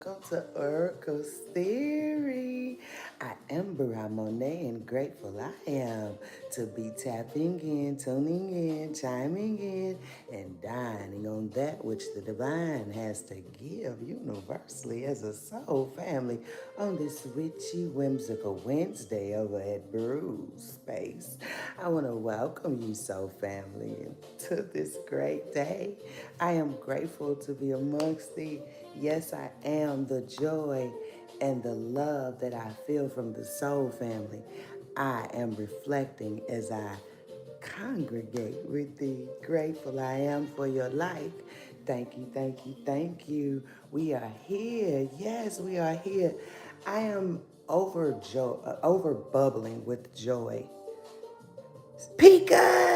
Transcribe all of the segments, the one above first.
Welcome to Oracle's Theory. I am BrujaMonet and grateful I am to be tapping in, tuning in, chiming in, and dining on that which the divine has to give universally as a soul family on this witchy, whimsical Wednesday over at Bruja Space. I want to welcome you, soul family, to this great day. I am grateful to be amongst thee. Yes, I am the joy and the love that I feel from the soul family. I am reflecting as I congregate with thee. Grateful I am for your life. Thank you, thank you, thank you. We are here. Yes, we are here. I am over bubbling with joy. Pika!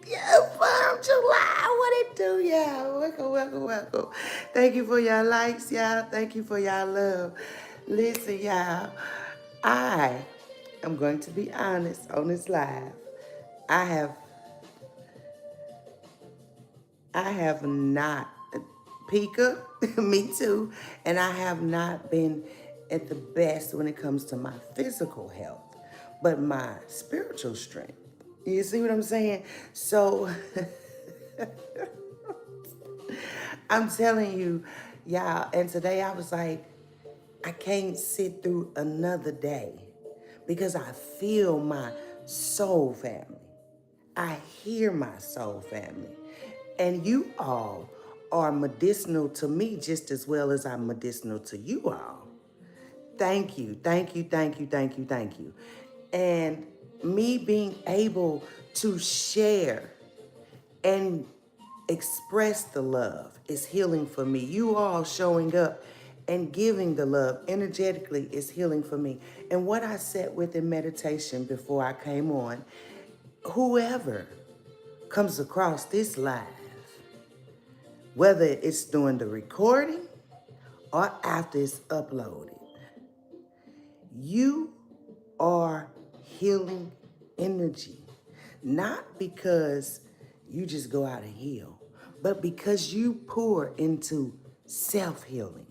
Yeah, from July. What it do, y'all? Welcome, welcome, welcome. Thank you for y'all likes, y'all. Thank you for y'all love. Listen, y'all. I am going to be honest on this live. I have I have not, Pika, me too, and I have not been at the best when it comes to my physical health, but my spiritual strength. You see what I'm saying? So I'm telling you, y'all, and today I was like, I can't sit through another day because I feel my soul family. I hear my soul family. And you all are medicinal to me just as well as I'm medicinal to you all. Thank you, thank you, thank you, thank you, thank you. And me being able to share and express the love is healing for me. You all showing up and giving the love energetically is healing for me. And what I sat with in meditation before I came on, whoever comes across this live, whether it's during the recording or after it's uploaded, you are healing energy. Not because you just go out and heal, but because you pour into self-healing.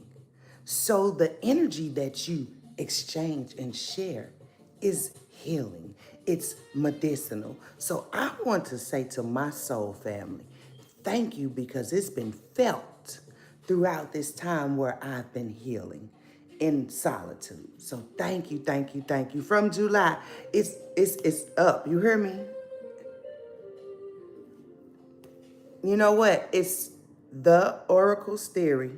So the energy that you exchange and share is healing. It's medicinal. So I want to say to my soul family, thank you because it's been felt throughout this time where I've been healing in solitude. So thank you, thank you, thank you. From July, it's up. You hear me? You know what? It's the Oracle's Theory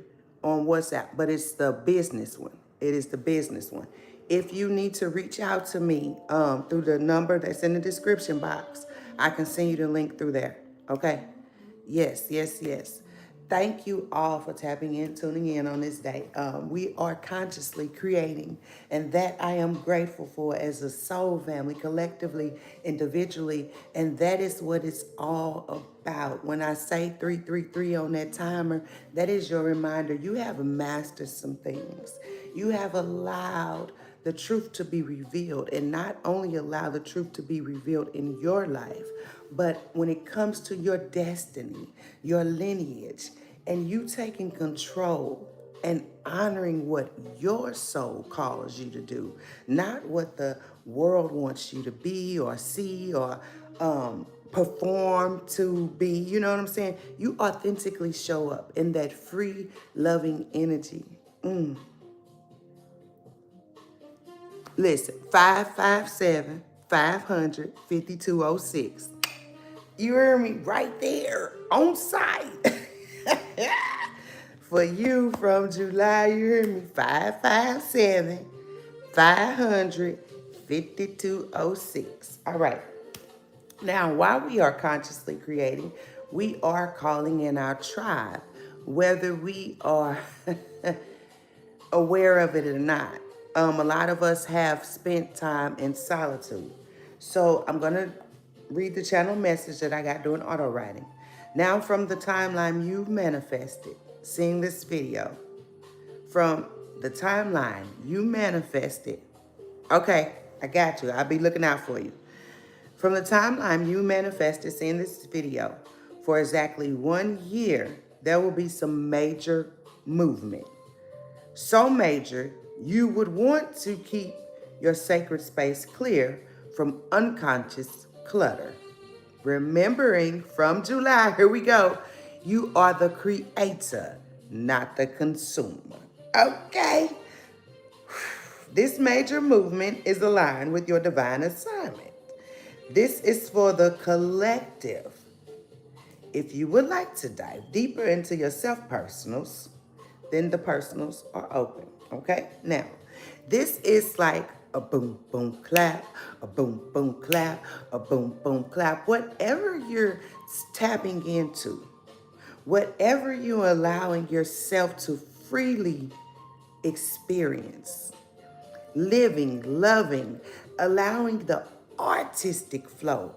on WhatsApp, but it's the business one. It is the business one. If you need to reach out to me through the number that's in the description box, I can send you the link through there. Okay? Yes, yes, yes. Thank you all for tapping in, tuning in on this day. We are consciously creating, and that I am grateful for as a soul family, collectively, individually, and that is what it's all about. When I say 333 on that timer, that is your reminder. You have mastered some things. You have allowed the truth to be revealed, and not only allow the truth to be revealed in your life, but when it comes to your destiny, your lineage, and you taking control and honoring what your soul calls you to do, not what the world wants you to be or see or perform to be, you know what I'm saying? You authentically show up in that free, loving energy. Listen, 557 500 5206. You hear me right there on site. For you from July, you hear me? 557 500 5206. All right. Now, while we are consciously creating, we are calling in our tribe, whether we are aware of it or not. A lot of us have spent time in solitude. So I'm going to read the channel message that I got doing auto writing. Now from the timeline you've manifested, seeing this video, from the timeline you manifested. Okay, I got you. I'll be looking out for you. From the timeline you manifested seeing this video, for exactly 1 year, there will be some major movement. So major, you would want to keep your sacred space clear from unconscious clutter. Remembering from July, here we go, you are the creator, not the consumer. Okay? This major movement is aligned with your divine assignment. This is for the collective. If you would like to dive deeper into your self personals, then the personals are open. Okay? Now, this is like a boom, boom, clap, a boom, boom, clap, a boom, boom, clap. Whatever you're tapping into, whatever you're allowing yourself to freely experience, living, loving, allowing the artistic flow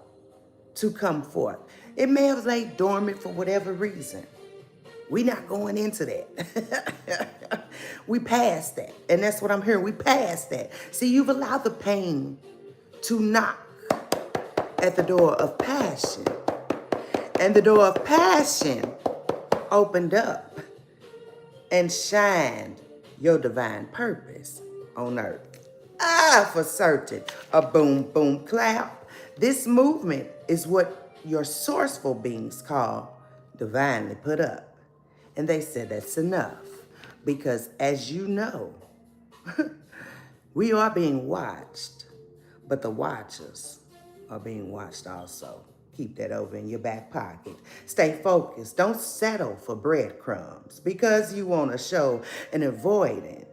to come forth. It may have laid dormant for whatever reason. We're not going into that. We passed that. And that's what I'm hearing. We passed that. See, you've allowed the pain to knock at the door of passion. And the door of passion opened up and shined your divine purpose on earth. For certain. A boom, boom, clap. This movement is what your sourceful beings call divinely put up. And they said that's enough. Because as you know, we are being watched, but the watchers are being watched also. Keep that over in your back pocket. Stay focused. Don't settle for breadcrumbs because you want to show an avoidant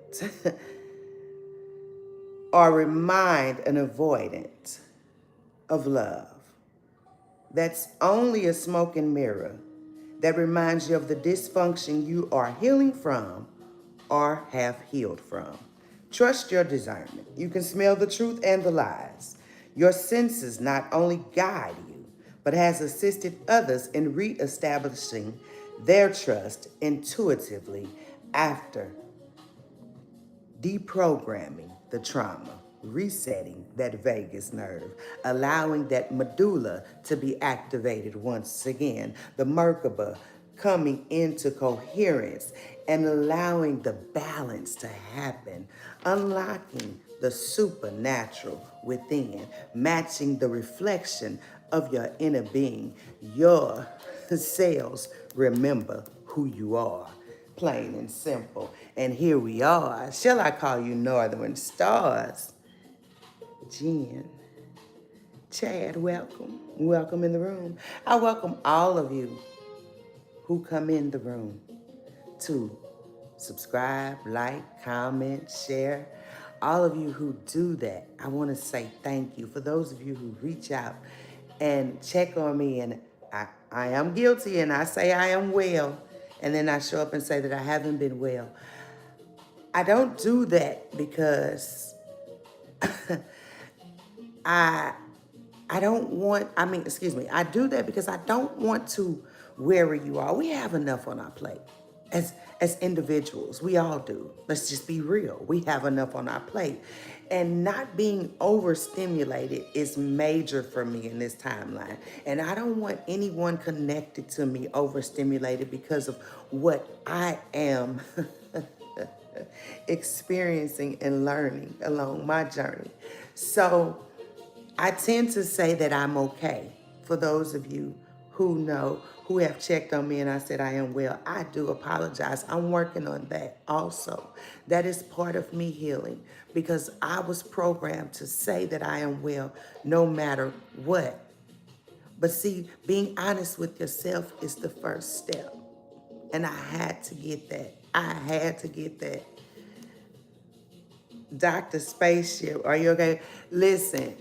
or remind an avoidant of love. That's only a smoke and mirror that reminds you of the dysfunction you are healing from or have healed from. Trust your discernment. You can smell the truth and the lies. Your senses not only guide you, but has assisted others in reestablishing their trust intuitively after deprogramming the trauma, resetting that vagus nerve, allowing that medulla to be activated once again, the Merkaba coming into coherence and allowing the balance to happen, unlocking the supernatural within, matching the reflection of your inner being. Your cells remember who you are. Plain and simple. And here we are. Shall I call you Northern Stars? Jen, Chad, welcome. Welcome in the room. I welcome all of you who come in the room to subscribe, like, comment, share. All of you who do that, I want to say thank you. For those of you who reach out and check on me, and I am guilty and I say I am well, and then I show up and say that I haven't been well. I don't do that because I don't want, I do that because I don't want to weary you all. We have enough on our plate. As individuals, we all do. Let's just be real. We have enough on our plate. And not being overstimulated is major for me in this timeline. And I don't want anyone connected to me overstimulated because of what I am experiencing and learning along my journey. So I tend to say that I'm okay. For those of you who know, who have checked on me and I said I am well, I do apologize. I'm working on that also. That is part of me healing because I was programmed to say that I am well no matter what. But see, being honest with yourself is the first step. And I had to get that. I had to get that. Dr. Spaceship, are you okay? Listen,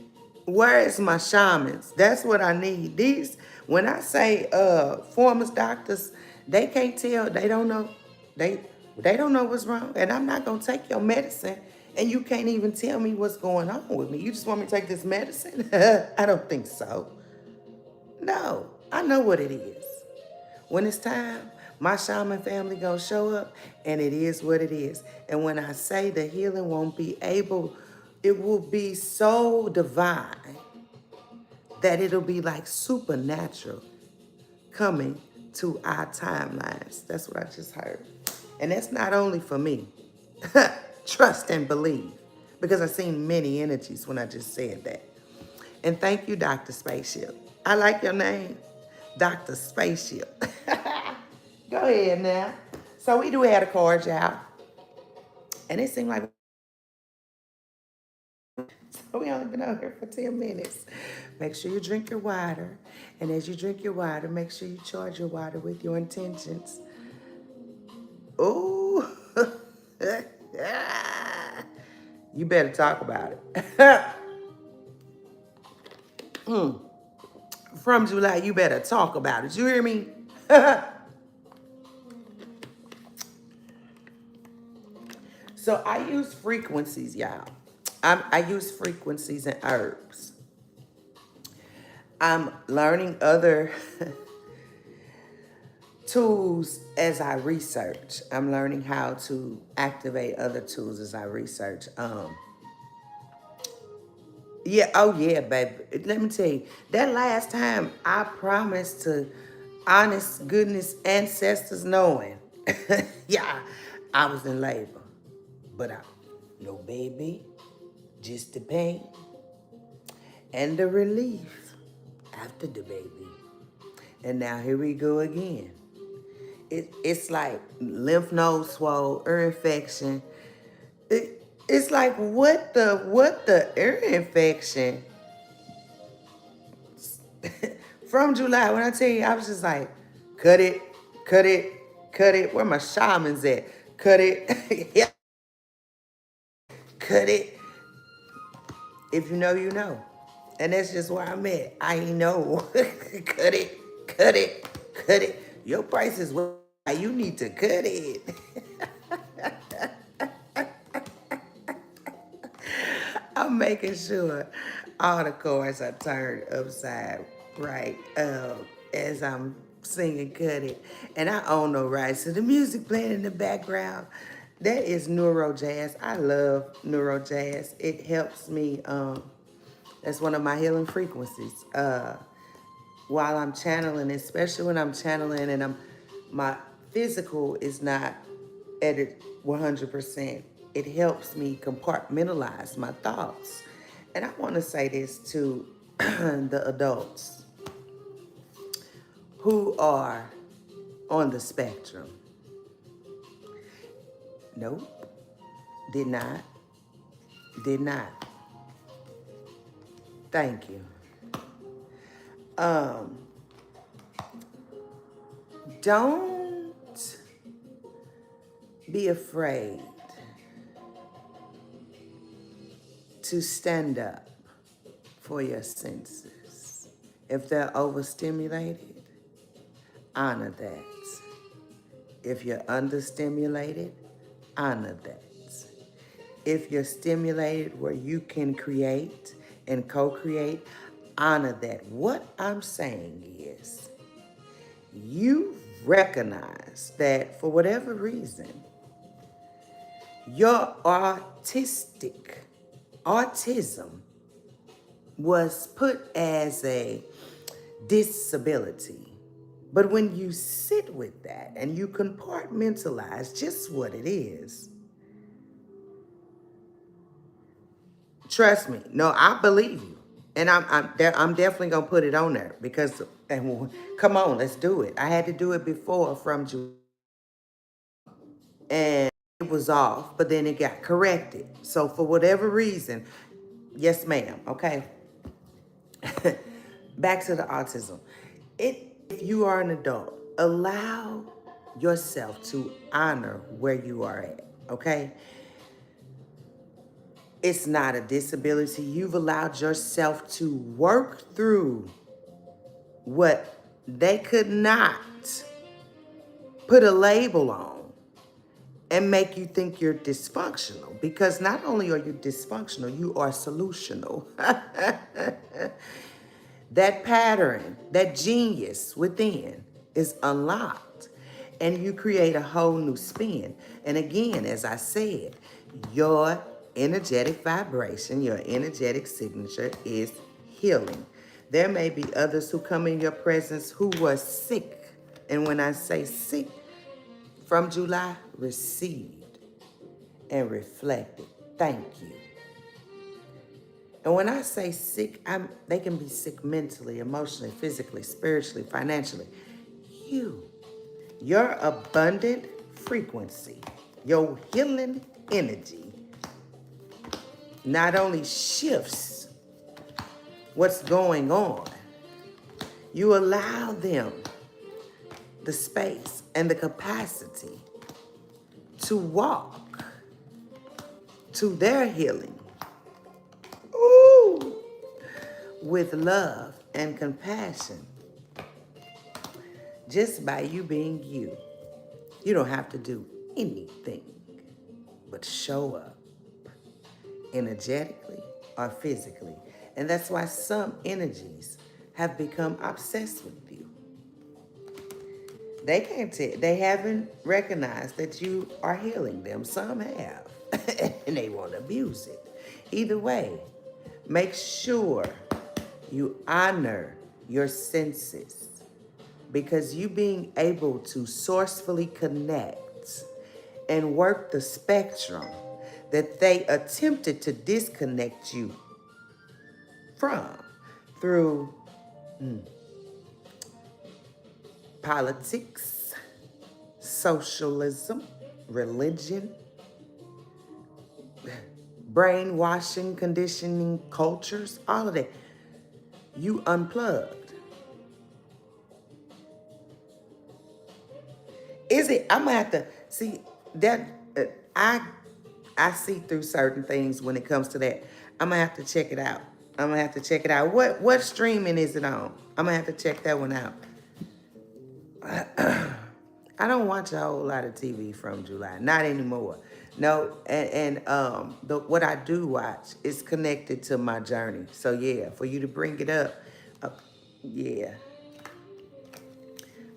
where is my shamans? That's what I need. These, when I say formers, doctors, they can't tell, they don't know. They don't know what's wrong. And I'm not gonna take your medicine and you can't even tell me what's going on with me. You just want me to take this medicine? I don't think so. No, I know what it is. When it's time, my shaman family gonna show up and it is what it is. And when I say the healing won't be able, it will be so divine that it'll be like supernatural coming to our timelines. That's what I just heard. And that's not only for me. Trust and believe. Because I've seen many energies when I just said that. And thank you, Dr. Spaceship. I like your name, Dr. Spaceship. Go ahead now. So we do have a card, y'all. And it seemed like we only been out here for 10 minutes. Make sure you drink your water. And as you drink your water, make sure you charge your water with your intentions. Ooh. You better talk about it. From July, you better talk about it. You hear me? So I use frequencies, y'all. I use frequencies and herbs. I'm learning other tools as I research. I'm learning how to activate other tools as I research. Yeah, oh yeah, baby. Let me tell you, that last time I promised to honest goodness ancestors knowing, yeah, I was in labor. But no baby, just the pain and the relief after the baby. And now here we go again. It's like lymph node swole, ear infection. It's like what the ear infection from July. When I tell you, I was just like, cut it, cut it, cut it. Where my shamans at? Cut it, yeah, cut it. If you know, you know. And that's just where I'm at. I know. Cut it, cut it, cut it. Your price is what you need to cut it. I'm making sure all the chords are turned upside right as I'm singing Cut It. And I own no rights. So the music playing in the background, that is neuro jazz. I love neuro jazz. It helps me. That's one of my healing frequencies. While I'm channeling, especially when I'm channeling and my physical is not at it 100%. It helps me compartmentalize my thoughts. And I want to say this to the adults who are on the spectrum. Nope, did not, did not. Thank you. Don't be afraid to stand up for your senses. If they're overstimulated, honor that. If you're understimulated, honor that. If you're stimulated where you can create and co-create, honor that. What I'm saying is, you recognize that for whatever reason, your autism was put as a disability. But when you sit with that and you compartmentalize just what it is, trust me. No, I believe you. And I'm definitely gonna put it on there because come on, let's do it. I had to do it before from July. And it was off, but then it got corrected. So for whatever reason, yes, ma'am. Okay. Back to the autism. If you are an adult, allow yourself to honor where you are at. Okay. It's not a disability. You've allowed yourself to work through what they could not put a label on and make you think you're dysfunctional. Because not only are you dysfunctional, you are solutional. That pattern, that genius within is unlocked. And you create a whole new spin. And again, as I said, your energetic vibration, your energetic signature is healing. There may be others who come in your presence who were sick. And when I say sick, From July, received and reflected. Thank you. And when I say sick, they can be sick mentally, emotionally, physically, spiritually, financially. Your abundant frequency, your healing energy, not only shifts what's going on, you allow them the space and the capacity to walk to their healing. Ooh, with love and compassion. Just by you being you. You don't have to do anything but show up energetically or physically. And that's why some energies have become obsessed with you. They haven't recognized that you are healing them. Some have, and they want to abuse it. Either way, make sure you honor your senses, because you being able to sourcefully connect and work the spectrum that they attempted to disconnect you from through politics, socialism, religion, brainwashing, conditioning, cultures, all of that. You unplugged. Is it? I'm gonna have to see that. I see through certain things when it comes to that. I'm gonna have to check it out. I'm gonna have to check it out. What streaming is it on? I'm gonna have to check that one out. I don't watch a whole lot of TV from July, not anymore. No, what I do watch is connected to my journey. So yeah, for you to bring it up, yeah.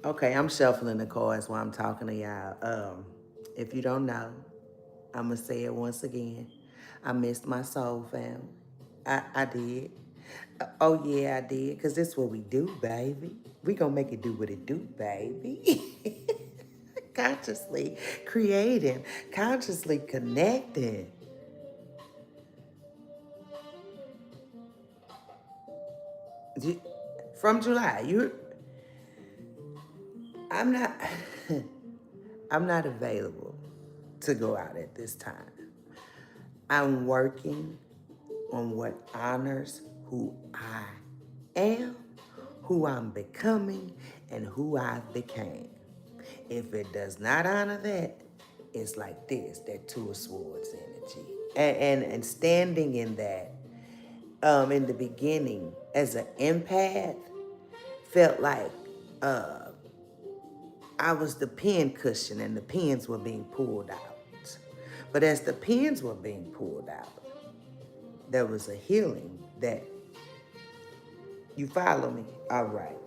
Okay, I'm shuffling the cards while I'm talking to y'all. If you don't know, I'm going to say it once again. I missed my soul family. I did. Oh, yeah, I did. Because this is what we do, baby. We going to make it do what it do, baby. Consciously creating, consciously connecting. From July, I'm not, I'm not available to go out at this time. I'm working on what honors who I am, who I'm becoming, and who I've became. If it does not honor that, it's like this, that Two of Swords energy. And standing in that, in the beginning, as an empath, felt like I was the pin cushion and the pins were being pulled out. But as the pins were being pulled out, there was a healing that, you follow me? All right.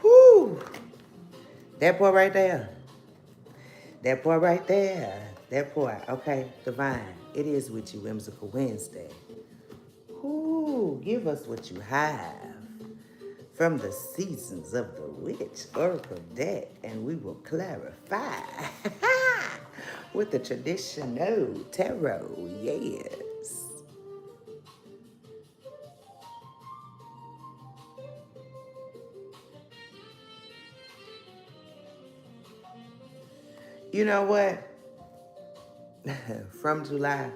Whew. That part right there. That part right there. That part. Okay, divine. It is with you, Whimsical Wednesday. Whew. Give us what you have from the Seasons of the Witch Oracle deck, and we will clarify with the traditional tarot. Yes. You know what? From July,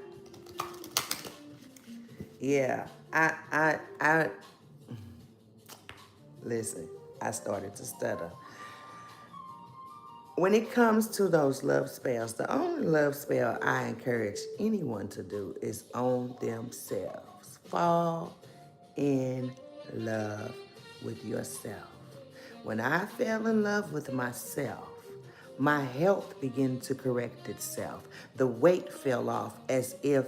yeah, I listen, I started to stutter. When it comes to those love spells, the only love spell I encourage anyone to do is own themselves. Fall in love with yourself. When I fell in love with myself, my health began to correct itself. The weight fell off as if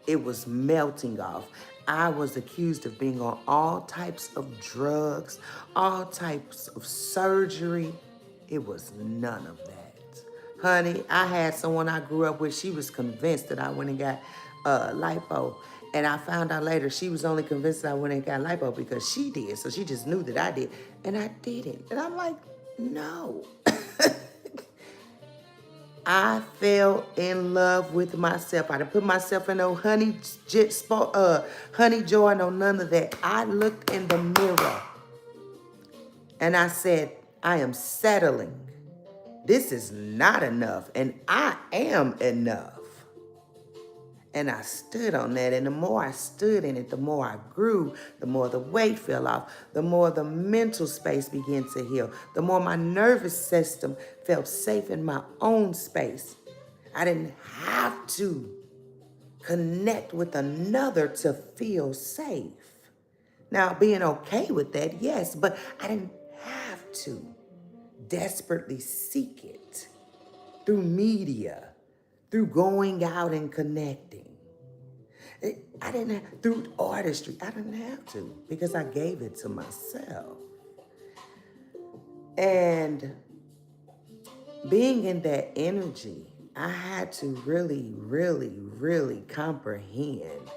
it was melting off. I was accused of being on all types of drugs, all types of surgery. It was none of that. Honey, I had someone I grew up with, she was convinced that I went and got lipo. And I found out later she was only convinced that I went and got lipo because she did. So she just knew that I did. And I didn't. And I'm like, no. I fell in love with myself. I didn't put myself in no honey joy, no none of that. I looked in the mirror and I said, I am settling. This is not enough, and I am enough. And I stood on that, and the more I stood in it, the more I grew, the more the weight fell off, the more the mental space began to heal, the more my nervous system felt safe in my own space. I didn't have to connect with another to feel safe. Now, being okay with that, yes, but I didn't have to desperately seek it through media, through going out and connecting. I didn't have, through artistry, I didn't have to because I gave it to myself. And being in that energy, I had to really, really, really comprehend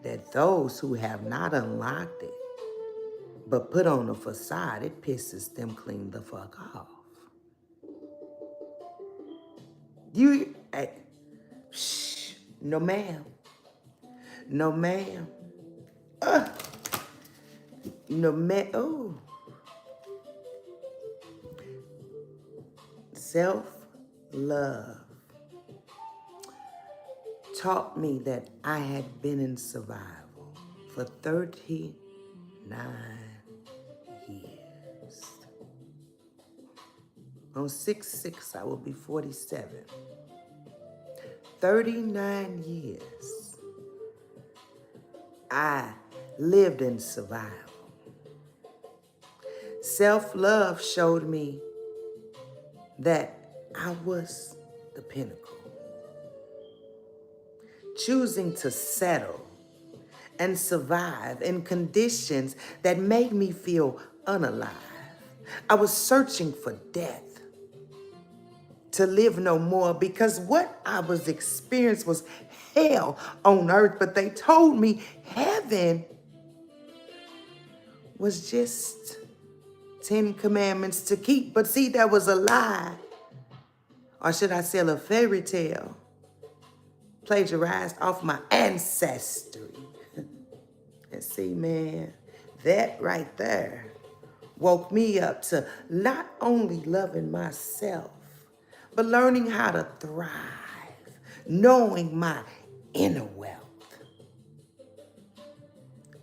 that those who have not unlocked it, but put on a facade, it pisses them clean the fuck off. Shh, no ma'am, no ma'am, no ma'am, oh. Self-love taught me that I had been in survival for 39 years. On 6/6, I will be 47. 39 years. I lived in survival. Self-love showed me that I was the pinnacle. Choosing to settle and survive in conditions that made me feel unalive. I was searching for death, to live no more, because what I was experiencing was hell on earth, but they told me heaven was just 10 commandments to keep. But see, that was a lie. Or should I say a fairy tale plagiarized off my ancestry. And see, man, that right there woke me up to not only loving myself, but learning how to thrive, knowing my inner wealth.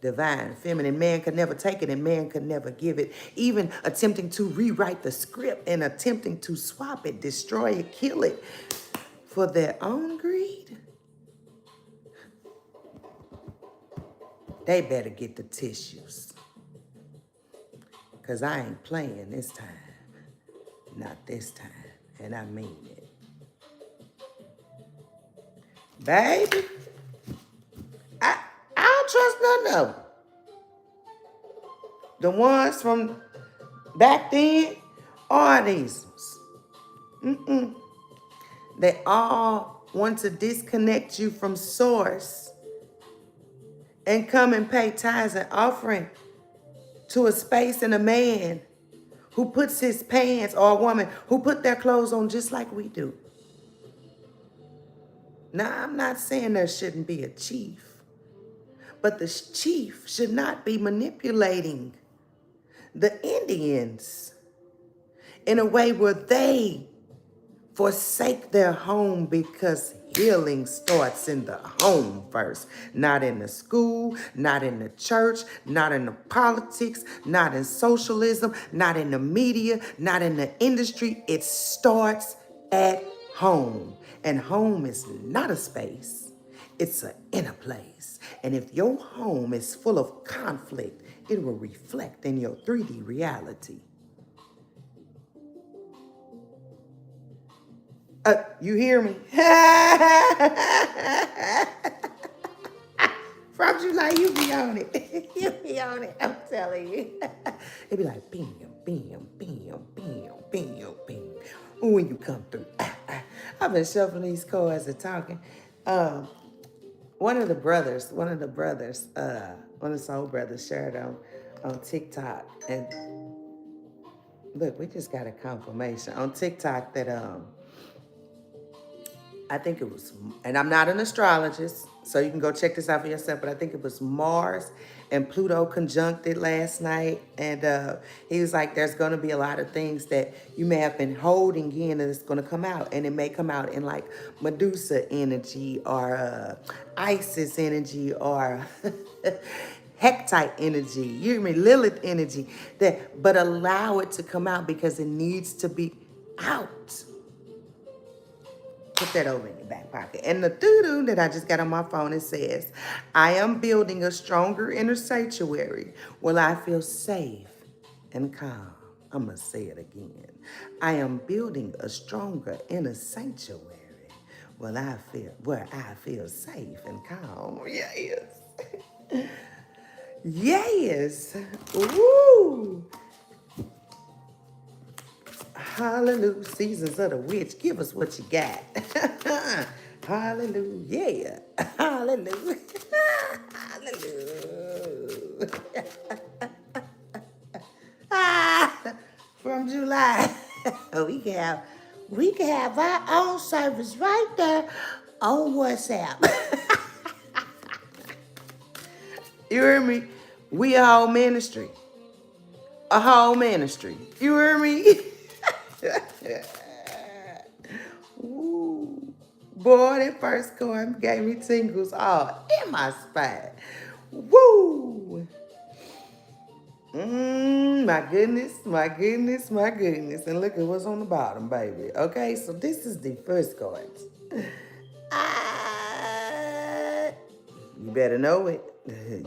Divine, feminine, man could never take it and man could never give it. Even attempting to rewrite the script and attempting to swap it, destroy it, kill it for their own greed, they better get the tissues. Because I ain't playing this time. Not this time. And I mean it. Baby, I don't trust none of them. The ones from back then are these ones. They all want to disconnect you from source and come and pay tithes and offering to a space and a man who puts his pants, or a woman who put their clothes on just like we do. Now, I'm not saying there shouldn't be a chief, but the chief should not be manipulating the Indians in a way where they forsake their home, because healing starts in the home first. Not in the school, not in the church, not in the politics, not in socialism, not in the media, not in the industry. It starts at home. And home is not a space. It's an inner place. And if your home is full of conflict, it will reflect in your 3D reality. You hear me? From July, you be on it. You be on it, I'm telling you. It be like, bam, bam, bam, bam, bam, bam. When you come through. I've been shuffling these cards and talking. One of the soul brothers shared on TikTok. And look, we just got a confirmation on TikTok that I think it was, and I'm not an astrologist, so you can go check this out for yourself, but I think it was Mars and Pluto conjuncted last night. And he was like, there's going to be a lot of things that you may have been holding in and it's going to come out. And it may come out in like Medusa energy or Isis energy or Hectite energy, you hear me, Lilith energy, but allow it to come out because it needs to be out. Put that over in your back pocket. And the doo-doo that I just got on my phone, it says, I am building a stronger inner sanctuary where I feel safe and calm. I'm going to say it again. I am building a stronger inner sanctuary where I feel safe and calm. Yes. Yes. Woo. Hallelujah. Seasons of the witch. Give us what you got. Hallelujah. Hallelujah. Hallelujah. From July. we can have our own service right there on WhatsApp. You hear me? We a whole ministry. A whole ministry. You hear me? Ooh. Boy, that first chord gave me tingles all in my spine. Woo! My goodness, my goodness, my goodness. And look at what's on the bottom, baby. Okay, so this is the first chord. You better know it.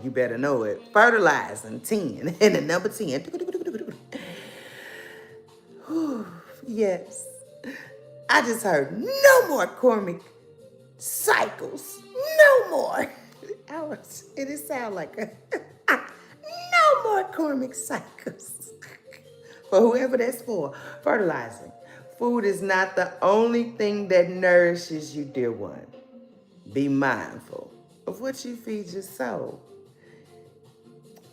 You better know it. Fertilizing 10. And the number 10. Yes. I just heard no more karmic cycles. No more. It did sound like no more karmic cycles. For whoever that's for, fertilizing. Food is not the only thing that nourishes you, dear one. Be mindful of what you feed your soul.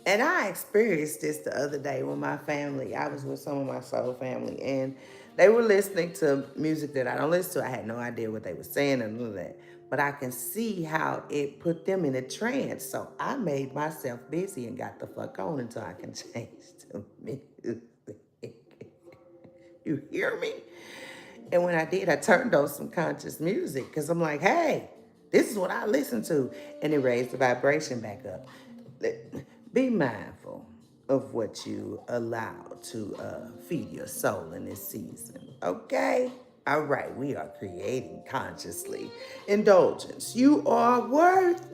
And I experienced this the other day with my family. I was with some of my soul family, and they were listening to music that I don't listen to. I had no idea what they were saying and all of that. But I can see how it put them in a trance. So I made myself busy and got the fuck on until I can change the music. You hear me? And when I did, I turned on some conscious music because I'm like, hey, this is what I listen to. And it raised the vibration back up. Be mindful of what you allow to feed your soul in this season, okay? All right, we are creating consciously. Indulgence. You are worth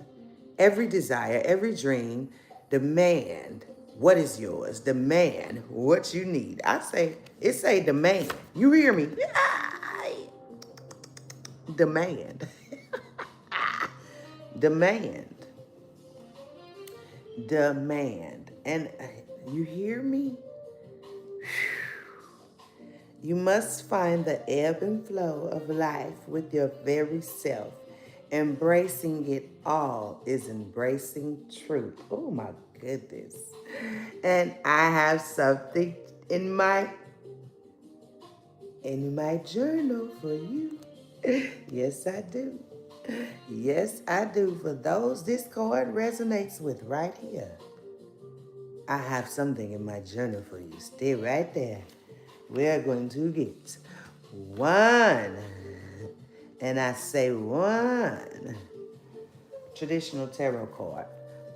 every desire, every dream. Demand what is yours. Demand what you need. It say demand. You hear me? Demand. Demand. Demand. And you hear me? You must find the ebb and flow of life with your very self. Embracing it all is embracing truth. Oh my goodness. And I have something in my journal for you. Yes, I do. Yes, I do. For those this card resonates with right here. I have something in my journal for you. Stay right there. We're going to get one. And I say one traditional tarot card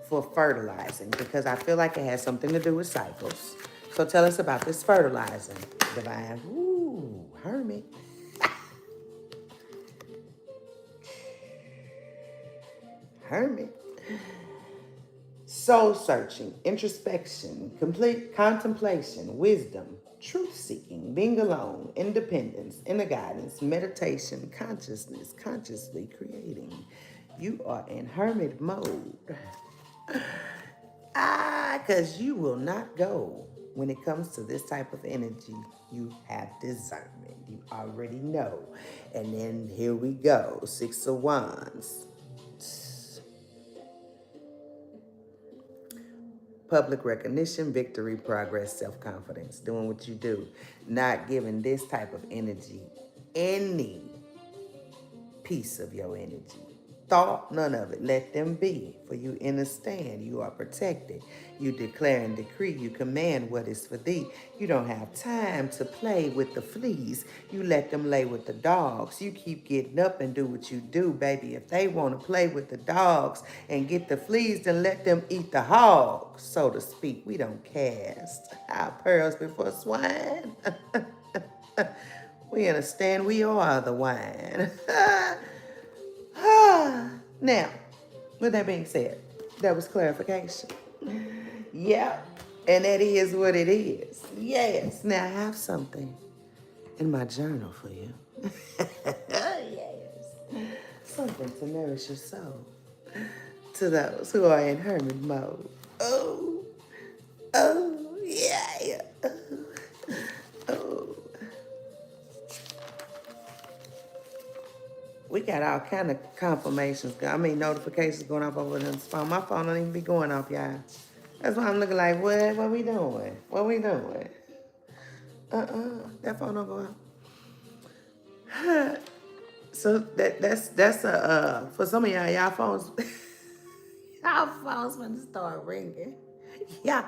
for fertilizing because I feel like it has something to do with cycles. So tell us about this fertilizing, divine. Ooh, hermit. Hermit. Soul searching, introspection, complete contemplation, wisdom, truth seeking, being alone, independence, inner guidance, meditation, consciousness, consciously creating. You are in hermit mode. Because you will not go when it comes to this type of energy. You have discernment. You already know. And then here we go. 6 of Wands. Public recognition, victory, progress, self-confidence. Doing what you do. Not giving this type of energy any piece of your energy. Thought, none of it. Let them be. For you understand, you are protected. You declare and decree, you command what is for thee. You don't have time to play with the fleas. You let them lay with the dogs. You keep getting up and do what you do, baby. If they want to play with the dogs and get the fleas, then let them eat the hogs, so to speak. We don't cast our pearls before swine. We understand we are the wine. Now, with that being said, that was clarification. Yep. And that is what it is. Yes. Now I have something in my journal for you. Yes. Something to nourish your soul. To those who are in hermit mode. Oh. Oh, yeah. Oh. We got all kind of confirmations. Notifications going off over this phone. My phone don't even be going off, y'all. That's why I'm looking like, what? What we doing? What we doing? That phone don't go off. So that's a for some of y'all phones, y'all phones gonna start ringing. Yeah,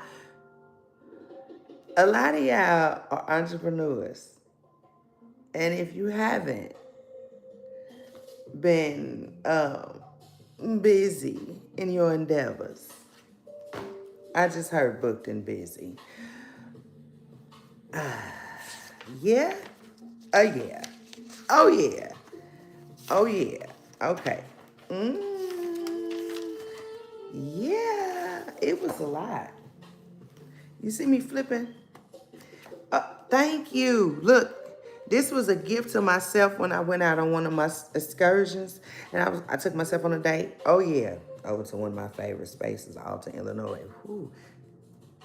a lot of y'all are entrepreneurs, and if you haven't been busy in your endeavors, I just heard booked and busy. Yeah? Oh, yeah. Oh, yeah. Oh, yeah. Okay. Yeah, it was a lot. You see me flipping? Thank you. Look, this was a gift to myself when I went out on one of my excursions, and I took myself on a date. Oh, yeah. Over to one of my favorite spaces, Alta, Illinois. Whew.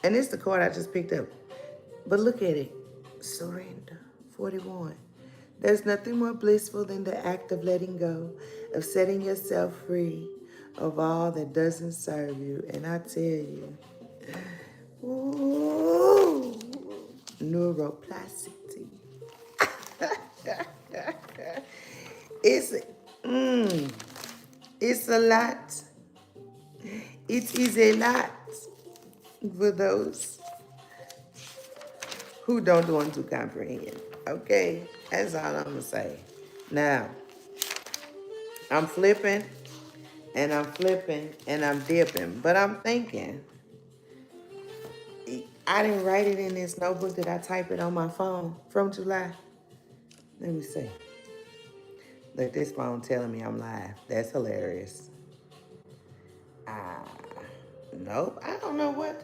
And it's the card I just picked up. But look at it. Surrender. 41. There's nothing more blissful than the act of letting go, of setting yourself free of all that doesn't serve you. And I tell you, ooh, neuroplasticity. It's a lot. It is a lot for those who don't want to comprehend. Okay? That's all I'm gonna say. Now, I'm flipping and I'm flipping and I'm dipping, but I'm thinking, I didn't write it in this notebook. Did I type it on my phone from July? Let me see. Look, this phone telling me I'm live. That's hilarious. Nope, I don't know what.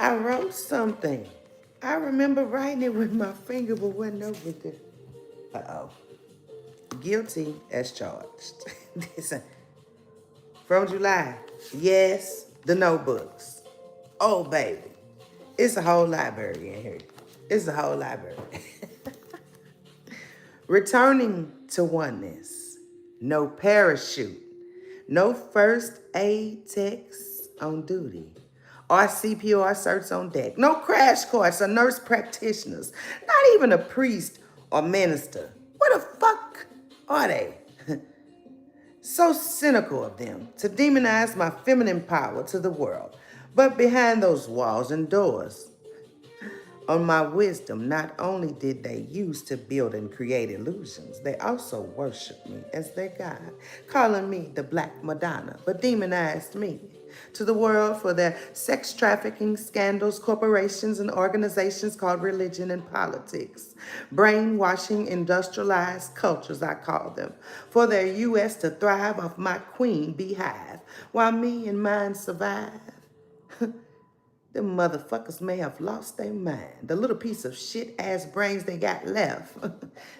I wrote something. I remember writing it with my finger, but wasn't over there. Uh-oh. Guilty as charged. From July. Yes, the notebooks. Oh, baby. It's a whole library in here. It's a whole library. Returning to oneness. No parachute. No first aid techs on duty. Or CPR certs on deck. No crash course or nurse practitioners. Not even a priest or minister. What the fuck are they? So cynical of them to demonize my feminine power to the world. But behind those walls and doors, on my wisdom, not only did they use to build and create illusions, they also worshiped me as their God, calling me the Black Madonna, but demonized me to the world for their sex trafficking scandals, corporations, and organizations called religion and politics, brainwashing industrialized cultures, I call them, for their U.S. to thrive off my queen beehive, while me and mine survive. Them motherfuckers may have lost their mind. The little piece of shit-ass brains they got left.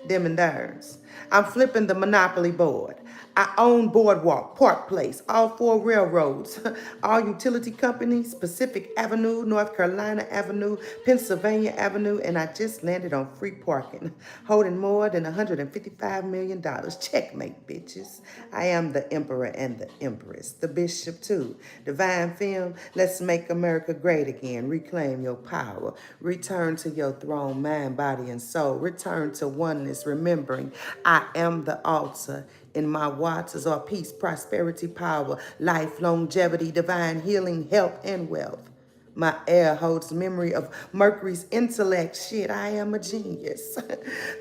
Them and theirs. I'm flipping the Monopoly board. I own Boardwalk, Park Place, all 4 railroads, all utility companies, Pacific Avenue, North Carolina Avenue, Pennsylvania Avenue, and I just landed on free parking, holding more than $155 million. Checkmate, bitches. I am the emperor and the empress, the bishop too. Divine Film, let's make America great again. Reclaim your power. Return to your throne, mind, body, and soul. Return to oneness, remembering I am the altar. In my waters are peace, prosperity, power, life, longevity, divine healing, health, and wealth. My air holds memory of Mercury's intellect. Shit, I am a genius.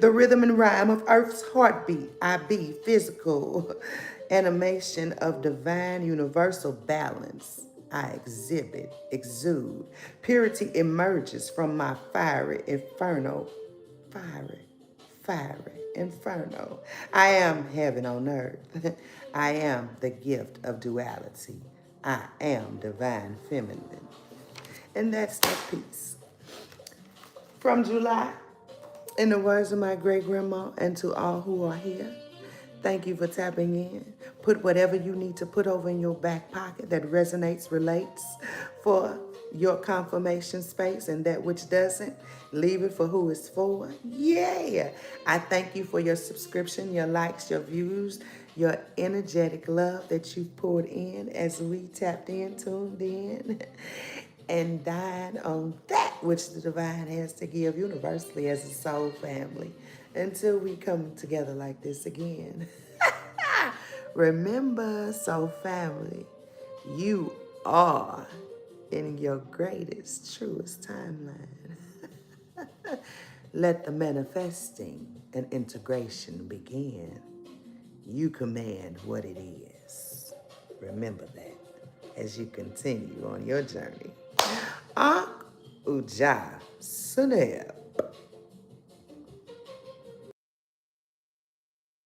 The rhythm and rhyme of Earth's heartbeat. I be physical animation of divine universal balance. I exude. Purity emerges from my fiery inferno. Fiery, fiery inferno. I am heaven on earth. I am the gift of duality. I am divine feminine. And that's the piece. From July, in the words of my great grandma, and to all who are here, thank you for tapping in. Put whatever you need to put over in your back pocket that resonates, relates for your confirmation space, and that which doesn't, leave it for who it's for. Yeah. I thank you for your subscription, your likes, your views, your energetic love that you poured in as we tapped in, tuned in, and dine on that which the divine has to give universally as a soul family. Until we come together like this again. Remember, soul family, you are in your greatest, truest timeline. Let the manifesting and integration begin. You command what it is. Remember that as you continue on your journey. Uja Sunel.